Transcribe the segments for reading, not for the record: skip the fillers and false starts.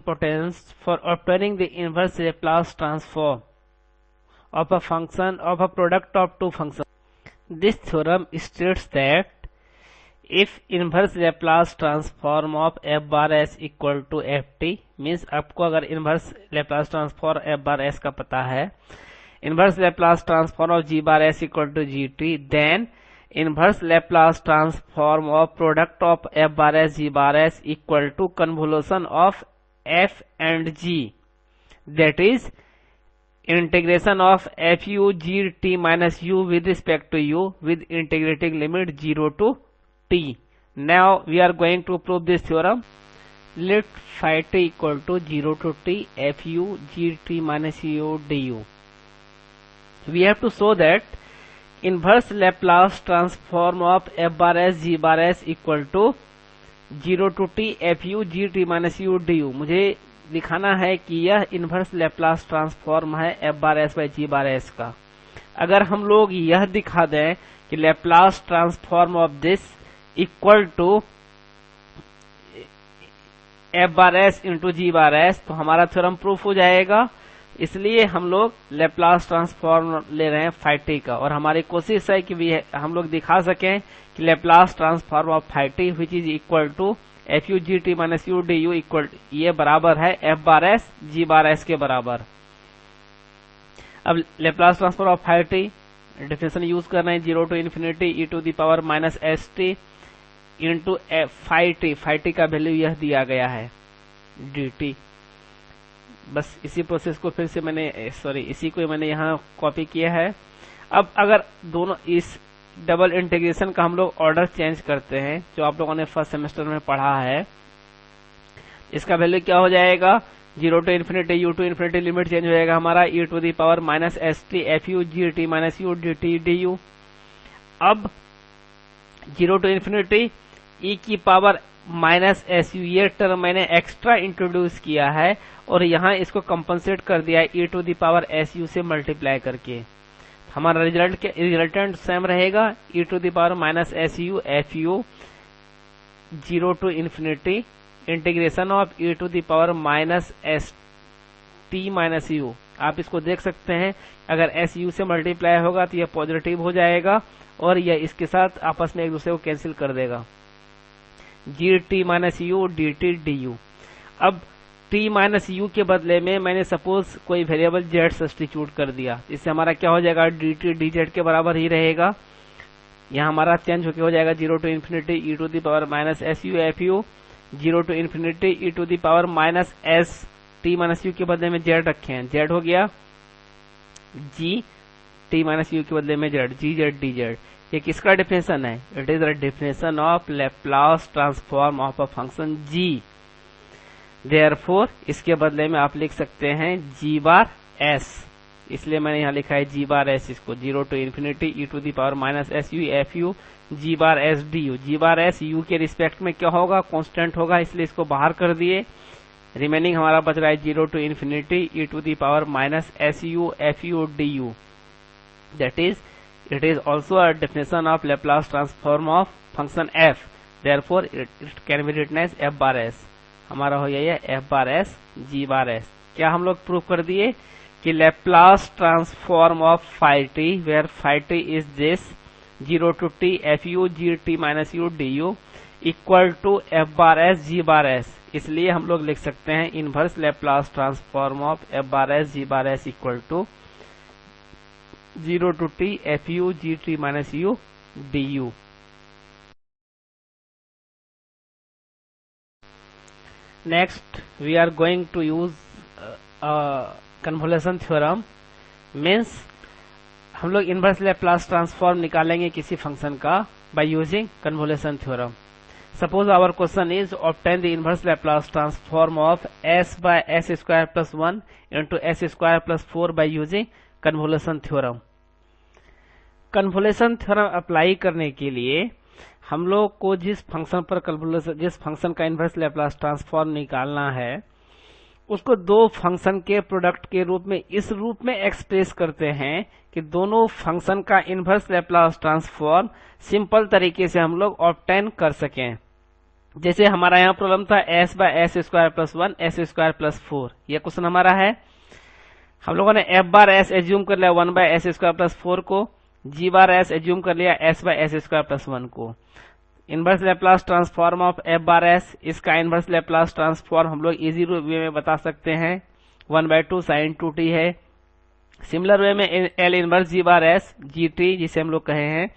Importance for obtaining the inverse Laplace transform of a function of a product of two functions. This theorem states that if inverse Laplace transform of f bar s equal to ft means आपको अगर inverse Laplace transform f bar s का पता है, inverse Laplace transform of g bar s equal to gt, then inverse Laplace transform of product of f bar s g bar s equal to convolution of f and g, that is integration of fu g t minus u with respect to u with integrating limit 0 to t. Now we are going to prove this theorem. Let phi t equal to 0 to t fu g t minus u du. We have to show that inverse Laplace transform of f bar s g bar s equal to 0 to t fu g t minus u du. मुझे दिखाना है कि यह inverse Laplace transform है f bar s by g bar s का। अगर हम लोग यह दिखा दें कि Laplace transform of this equal to f bar s into g bar s, तो हमारा थ्योरम प्रूफ हो जाएगा। इसलिए हम लोग Laplace ट्रांसफॉर्म ले रहे हैं phi t का, और हमारी कोशिश है कि हम लोग दिखा सकें कि Laplace transform of phi t which is equal to fu g t minus u du equal ये बराबर है f bar s g bar s के बराबर। अब Laplace transform of phi t definition use कर रहे हैं 0 to infinity e to the power minus S T into phi t का वैल्यू यह दिया गया है dt। बस इसी प्रोसेस को फिर से इसी को मैंने यहाँ कॉपी किया है। अब अगर दोनों इस डबल इंटीग्रेशन का हम लोग ऑर्डर चेंज करते हैं, जो आप लोगों ने फर्स्ट सेमेस्टर में पढ़ा है, इसका वैल्यू क्या हो जाएगा 0 to infinity u to infinity limit change हो जाएगा हमारा e to the power minus S T F you G T minus you D T D U. अब 0 टू इन्फिनिटी e की पावर माइनस एस यू, ये term मैंने extra introduce किया है और यहाँ इसको कंपनसेट कर दिया है e to the power S U से मल्टीप्लाई करके। हमारा रिजल्टेंट सेम रहेगा e to the power minus S U F U 0 to infinity integration of e to the power minus S T minus U. आप इसको देख सकते हैं, अगर एस यू से मल्टीप्लाई होगा तो यह पॉजिटिव हो जाएगा और यह इसके साथ आपस में एक दूसरे को कैंसिल कर देगा, G T minus you D T D U. अब t माइनस यू के बदले में मैंने सपोज कोई वेरिएबल z सब्स्टिट्यूट कर दिया, इससे हमारा क्या हो जाएगा dt dz के बराबर ही रहेगा। यहाँ हमारा चेंज होकर हो जाएगा 0 to infinity e to the power minus S U F U 0 to infinity e to the power minus S t minus U के बदले में z रखे हैं, z हो गया g t माइनस यू के बदले में z जी जेड डी जेड। ये किसका डेफिनेशन है? It is the definition of Laplace transform of a function g। Therefore, इसके बदले में आप लिख सकते हैं g बार s, इसलिए मैंने यहाँ लिखा है g बार s, इसको 0 to infinity e to the power minus S U F U g bar s D U. g bar s u के रिस्पेक्ट में क्या होगा, कांस्टेंट होगा, इसलिए इसको बाहर कर दिए। रिमेनिंग हमारा बच रहा है 0 to infinity e to the power minus S U F U D U. That is it is also a definition of Laplace transform of function f। Therefore, it can be written as f bar s। हमारा हो गया f bar s g bar s। क्या हम लोग prove कर दिए कि Laplace transform of phi t where phi t is this 0 to t f u g t minus u d u equal to f bar s g bar s। इसलिए हम लोग लिख सकते हैं inverse Laplace transform of f bar s g bar s equal to 0 to t f u g t minus u d u। Next, we are going to use convolution theorem। Means हम लोग inverse Laplace transform निकालेंगे किसी function का by using convolution theorem। Suppose our question is obtain the inverse Laplace transform of s by s square plus 1 into s square plus 4 by using convolution theorem। convolution theorem apply करने के लिए हम लोग को जिस function का inverse Laplace transform निकालना है उसको दो फंक्शन के प्रोडक्ट के रूप में इस रूप में एक्सप्रेस करते हैं कि दोनों फंक्शन का इनवर्स Laplace ट्रांसफॉर्म सिंपल तरीके से हम लोग ऑब्टेन कर सकें। जैसे हमारा यहाँ प्रॉब्लम था S by S square plus 1 S square plus 4, यह क्वेश्चन हमारा है। हम लोगों ने एफ बार एस एज्यूम कर लिया 1 बाय एस स्क्वायर प्लस 4 को, जी बार एस एज्यूम कर लिया S by S square plus 1 को। Inverse Laplace transform of F bar S, इसका इनवर्स लेप्लास ट्रांसफॉर्म हम लोग इजी वे में बता सकते हैं, 1/2 साइन 2t है। सिमिलर वे में एल इनवर्स जी बार एस जी टी, जिसे हम लोग कहे हैं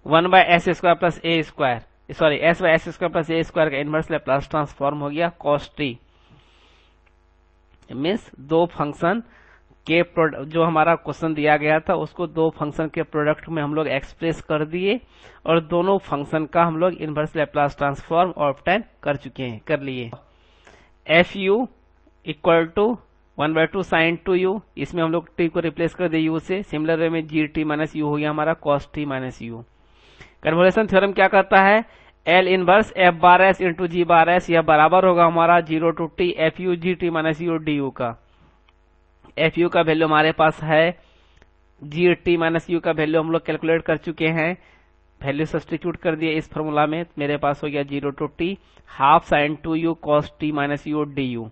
1 bye S square plus A square, sorry S by S square plus A square का इनवर्स लेप्लास ट्रांसफॉर्म हो गया कॉस टी। मीन्स दो फंक्शन के जो हमारा क्वेश्चन दिया गया था उसको दो फंक्शन के प्रोडक्ट में हम लोग एक्सप्रेस कर दिए और दोनों फंक्शन का हम लोग इनवर्स लेप्लास ट्रांसफॉर्म ऑब्टेन कर लिए। F U equal to 1/2 sine 2u, इसमें हम लोग t को रिप्लेस कर दिए u से। सिमिलर वे में जी टी माइनस यू हो गया हमारा cos t minus u. Convolution theorem क्या कहता है, L inverse f bar s into g bar s, यह बराबर होगा हमारा 0 to T F you G T minus U D u का। एफ यू का वैल्यू हमारे पास है, जी टी माइनस यू का वैल्यू हम लोग कैलकुलेट कर चुके हैं, वैल्यू सब्स्टिट्यूट कर दिए इस फॉर्मूला में, मेरे पास हो गया 0 to T half sine 2u cos t minus U D U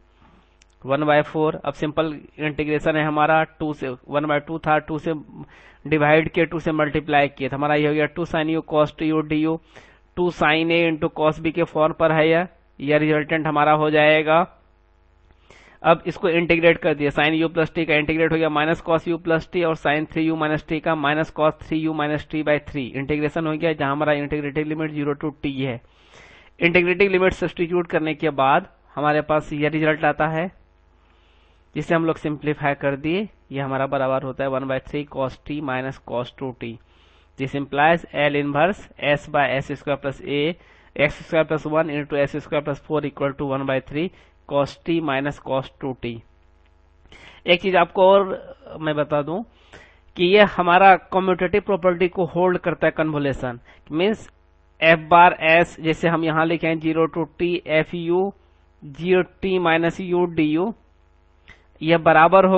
1/4। अब सिंपल इंटीग्रेशन है हमारा, 2 से 1/2 था, 2 से डिवाइड किए 2 से मल्टीप्लाई किए, हमारा ये हो गया 2 sine U cos t u D U, 2 sine A into cos b के फॉर्म पर है यह रिजल्टेंट हमारा हो जाएगा। अब इसको इंटीग्रेट कर दिया, साइन यू प्लस टी का इंटीग्रेट हो गया minus cos u plus T, और साइन 3u माइनस टी का minus cos 3u minus T by 3 integration हो गया, जहां हमारा इंटीग्रेटिव लिमिट 0 टू टी है। इंटीग्रेटिव लिमिट सब्स्टिट्यूट करने के बाद हमारे पास यह रिजल्ट आता है, जिसे हम लोग सिंप्लीफाई कर दिए, ये हमारा बराबर होता है 1/3 cos t minus cos 2t। This implies L inverse S by S square plus A X square plus 1 into S square plus 4 equal to 1/3 cos t minus cos 2t। एक चीज आपको और मैं बता दूं कि ये हमारा कम्यूटेटिव प्रॉपर्टी को होल्ड करता है convolution, means F bar S, जैसे हम यहां लिखे हैं 0 to T F you G T minus U D U, यह बराबर हो